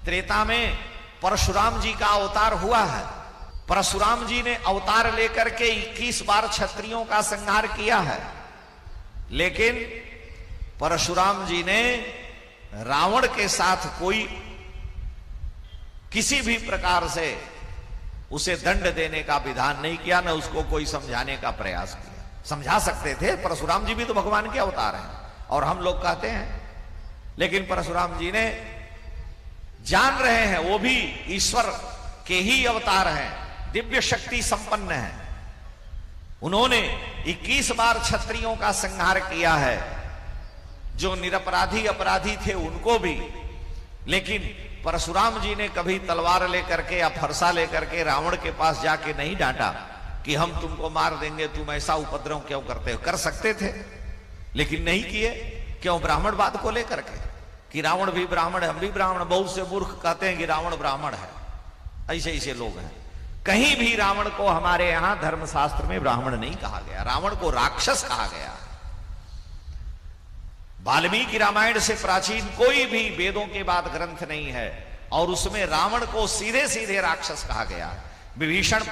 त्रेता में परशुराम जी का अवतार हुआ है। परशुराम जी ने अवतार लेकर के 21 बार क्षत्रियों का संहार किया है, लेकिन परशुराम जी ने रावण के साथ कोई किसी भी प्रकार से उसे दंड देने का विधान नहीं किया, न उसको कोई समझाने का प्रयास किया। समझा सकते थे, परशुराम जी भी तो भगवान के अवतार हैं और हम लोग कहते हैं, लेकिन परशुराम जी ने जान रहे हैं वो भी ईश्वर के ही अवतार हैं, दिव्य शक्ति संपन्न है। उन्होंने 21 बार क्षत्रियों का संहार किया है, जो निरपराधी अपराधी थे उनको भी। लेकिन परशुराम जी ने कभी तलवार लेकर के या फरसा लेकर के रावण के पास जाके नहीं डांटा कि हम तुमको मार देंगे, तुम ऐसा उपद्रव क्यों करते हो। कर सकते थे लेकिन नहीं किए। क्यों? ब्राह्मणवाद को लेकर के कि रावण भी ब्राह्मण है, हम भी ब्राह्मण। बहुत से मूर्ख कहते हैं कि रावण ब्राह्मण है, ऐसे ऐसे लोग हैं। कहीं भी रावण को हमारे यहां धर्मशास्त्र में ब्राह्मण नहीं कहा गया, रावण को राक्षस कहा गया। वाल्मीकि रामायण से प्राचीन कोई भी वेदों के बाद ग्रंथ नहीं है और उसमें रावण को सीधे सीधे राक्षस कहा गया। विभीषण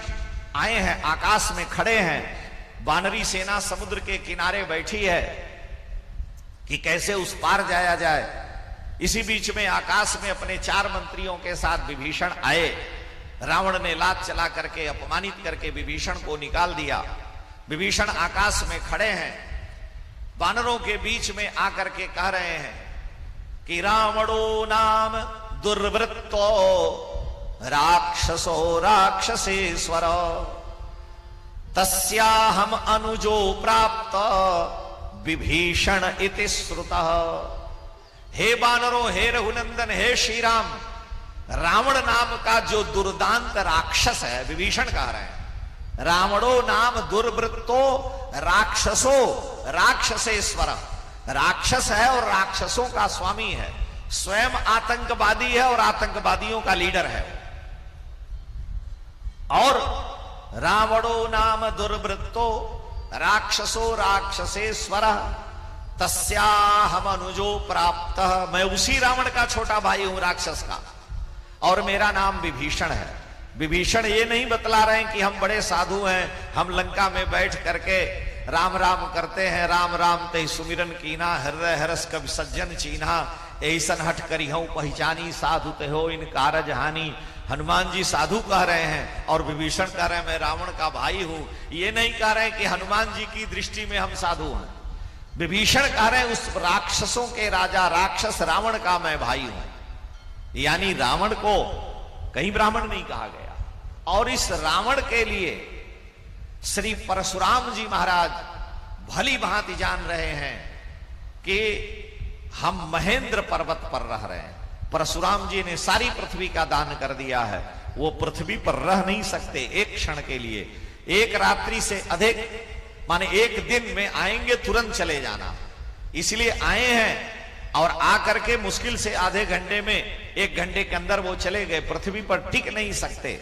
आए हैं, आकाश में खड़े हैं, वानरी सेना समुद्र के किनारे बैठी है कि कैसे उस पार जाया जाए। इसी बीच में आकाश में अपने 4 मंत्रियों के साथ विभीषण आए। रावण ने लात चला करके अपमानित करके विभीषण को निकाल दिया। विभीषण आकाश में खड़े हैं, वानरों के बीच में आकर के कह रहे हैं कि रावणो नाम दुर्वृत्तो राक्षसो राक्षसेश्वर तस्याहम अनुजो प्राप्त विभीषण इति श्रुतः। हे वानरों, हे रघुनंदन, हे श्री राम, रावण नाम का जो दुर्दांत राक्षस है, विभीषण कह रहे हैं, रावणो नाम दुर्वृत्तो राक्षसो राक्षसेश्वर, राक्षस है और राक्षसों का स्वामी है, स्वयं आतंकवादी है और आतंकवादियों का लीडर है। और रावणो नाम दुर्वृत्तो राक्षसो राक्षसेश्वर तस्याहम अनुजो प्राप्त। मैं उसी रावण का छोटा भाई हूं, राक्षस का, और मेरा नाम विभीषण है। विभीषण ये नहीं बतला रहे हैं कि हम बड़े साधु हैं, हम लंका में बैठ करके राम राम करते हैं, राम राम ते सुमिरन कीना हृदय हरस कवि सज्जन चीन्हा, ऐसन हट करी हूं पहचानी साधु ते हो इन कारज हानि। हनुमान जी साधु कह रहे हैं और विभीषण कह रहे हैं मैं रावण का भाई हूं। ये नहीं कह रहे हैं कि हनुमान जी की दृष्टि में हम साधु हैं। विभीषण कह रहे हैं उस राक्षसों के राजा राक्षस रावण का मैं भाई हूं, यानी रावण को कहीं ब्राह्मण नहीं कहा गया। और इस रावण के लिए श्री परशुराम जी महाराज भली भांति जान रहे हैं कि हम महेंद्र पर्वत पर रह रहे हैं। परशुराम जी ने सारी पृथ्वी का दान कर दिया है, वो पृथ्वी पर रह नहीं सकते एक क्षण के लिए। एक रात्रि से अधिक, माने एक दिन में आएंगे तुरंत चले जाना, इसलिए आए हैं और आकर के मुश्किल से आधे घंटे में, 1 घंटे के अंदर वो चले गए। पृथ्वी पर टिक नहीं सकते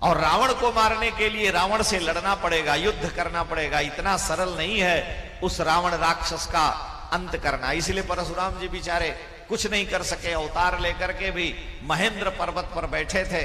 और रावण को मारने के लिए रावण से लड़ना पड़ेगा, युद्ध करना पड़ेगा। इतना सरल नहीं है उस रावण राक्षस का अंत करना। इसलिए परशुराम जी बेचारे कुछ नहीं कर सके, अवतार लेकर के भी महेंद्र पर्वत पर बैठे थे।